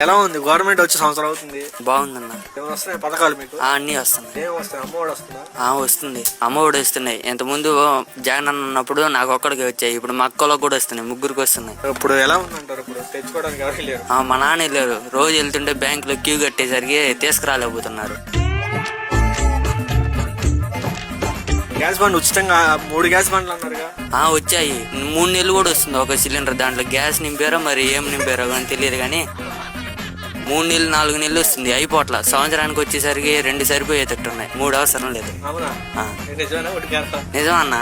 ఎలా ఉంది గవర్నమెంట్ వచ్చే సంవత్సరం అవుతుంది? బాగుందన్న. ఏమైనా వస్తున్నాయి పథకాలు మీకు? అన్ని వస్తున్నాయి. ఏం వస్తాయి? అమ్మఒడి వస్తుందా? వస్తుంది. అమ్మఒడి వస్తున్నాయి. ఇంత ముందు జగన్ అన్న ఉన్నప్పుడు నాకు ఒక్కడికి వచ్చాయి. ఇప్పుడు మా అక్కలకు కూడా వస్తున్నాయి, ముగ్గురికి వస్తున్నాయి. ఇప్పుడు ఎలా ఉందంటారు? ఇప్పుడు తెచ్చుకోవడానికి ఎవరు లేరు? మా నాన్న లేరు. రోజు వెళ్తుంటే బ్యాంక్ లో క్యూ కట్టేసరికి తీసుకురాలేకపోతున్నారు. గ్యాస్ బండ్ ఉచితంగా 3 గ్యాస్ బండ్లు అన్నారుగా? వచ్చాయి. 3 నెలలు కూడా వస్తుంది ఒక సిలిండర్. దాంట్లో గ్యాస్ నింపారో మరి ఏం నింపారో కానీ తెలియదు. కానీ 3 నెలలు 4 నెలలు వస్తుంది, అయిపోట్ల. సంవత్సరానికి వచ్చేసరికి 2 సరిపోయేటట్టున్నాయి, 3 అవసరం లేదు. నిజమన్నా.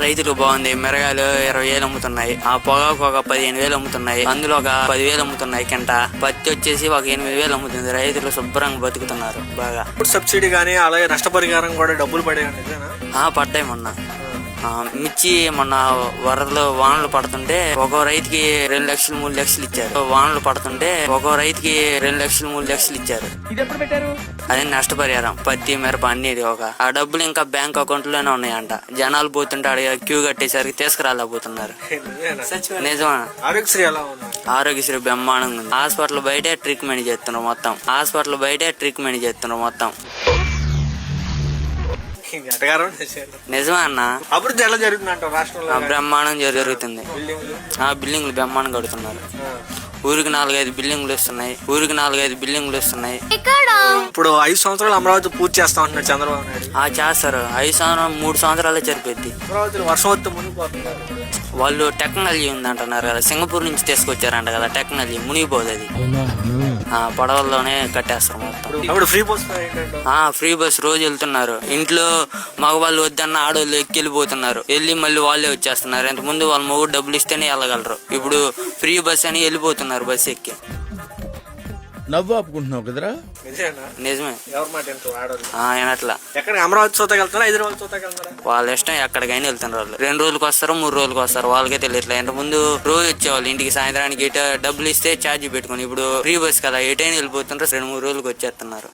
రైతులు బాగుంది. మిరగాయలు 20,000 అమ్ముతున్నాయి. ఆ పొగాకు ఒక 15,000 అమ్ముతున్నాయి. అందులో ఒక 10,000 అమ్ముతున్నాయి కింట. పత్తి వచ్చేసి ఒక 8,000 అమ్ముతుంది. రైతులు శుభ్రంగా బతుకుతున్నారు బాగా. సబ్సిడీ గానీ అలాగే నష్టపరిహారం కూడా డబ్బులు పడాయి? పడ్డాయి మొన్న. మిర్చి మొన్న వరదలు వానలు పడుతుంటే ఒక్కో రైతుకి 2 లక్షలు 3 లక్షలు ఇచ్చారు. వానలు పడుతుంటే ఒక్కో రైతుకి 2 లక్షలు 3 లక్షలు ఇచ్చారు. అదే నష్టపరిహారం. పత్తి మిరప అన్ని. ఆ డబ్బులు ఇంకా బ్యాంక్ అకౌంట్ లోనే ఉన్నాయంట. జనాలు పోతుంటే అడిగా క్యూ కట్టేసరికి తీసుకురాలేకపోతున్నారు. నిజమా? ఆరోగ్యశ్రీ బ్రహ్మాండంగా ఉంది. హాస్పిటల్ బయటే ట్రీట్మెంట్ చేస్తున్నారు మొత్తం. నిజమా అన్న? అభివృద్ధి ఎలా జరుగుతుంది రాష్ట్రంలో? బ్రహ్మాండం జరుగుతుంది. బిల్డింగ్లు బ్రహ్మాండం కడుతున్నారు. ఊరికి 4-5 బిల్డింగ్లు వస్తున్నాయి. ఇప్పుడు 5 సంవత్సరాలు అమరావతి పూర్తి చేస్తా ఉంటున్నారు చంద్రబాబు నాయుడు. చేస్తారు. 5 సంవత్సరాలు 3 సంవత్సరాలే సరిపోద్ది. అమరావతి వర్షం వస్తే మునిగిపోతున్నారు. వాళ్ళు టెక్నాలజీ ఉంది అంటున్నారు కదా, సింగపూర్ నుంచి తీసుకొచ్చారంట కదా టెక్నాలజీ. మునిగిపోదు అది. పడవల్లోనే కట్టేస్తారు మొత్తం. ఫ్రీ బస్ రోజు వెళ్తున్నారు. ఇంట్లో మగవాళ్ళు వద్దన్న ఆడవాళ్ళు ఎక్కి వెళ్ళిపోతున్నారు. వెళ్ళి మళ్ళీ వాళ్ళే వచ్చేస్తున్నారు. ఇంత ముందు వాళ్ళ మొగుడు డబ్బులు ఇస్తేనే వెళ్ళగలరు. ఇప్పుడు ఫ్రీ బస్ అని వెళ్ళిపోతున్నారు బస్ ఎక్కి. నవ్వు ఆపుకుంటున్నావు కదరా? నిజమే. అట్లా అమరావతి చూతకి వెళ్తారా, హైదరాబాద్ చూతకి వెళ్తారా? వాళ్ళ ఇష్టం. ఎక్కడికైనా వెళ్తున్నారు వాళ్ళు. 2 రోజులకు వస్తారు, 3 రోజులకు వస్తారు. వాళ్ళకే తెలియట్లేదు. ఇంత ముందు రోజు వచ్చేవాళ్ళు ఇంటికి. సాయంత్రానికి డబ్బులు ఇస్తే ఛార్జీ పెట్టుకుని. ఇప్పుడు ఫ్రీ బస్ కదా, ఎటైనా వెళ్ళిపోతుంటారు. 2-3 రోజులకు వచ్చేస్తున్నారు.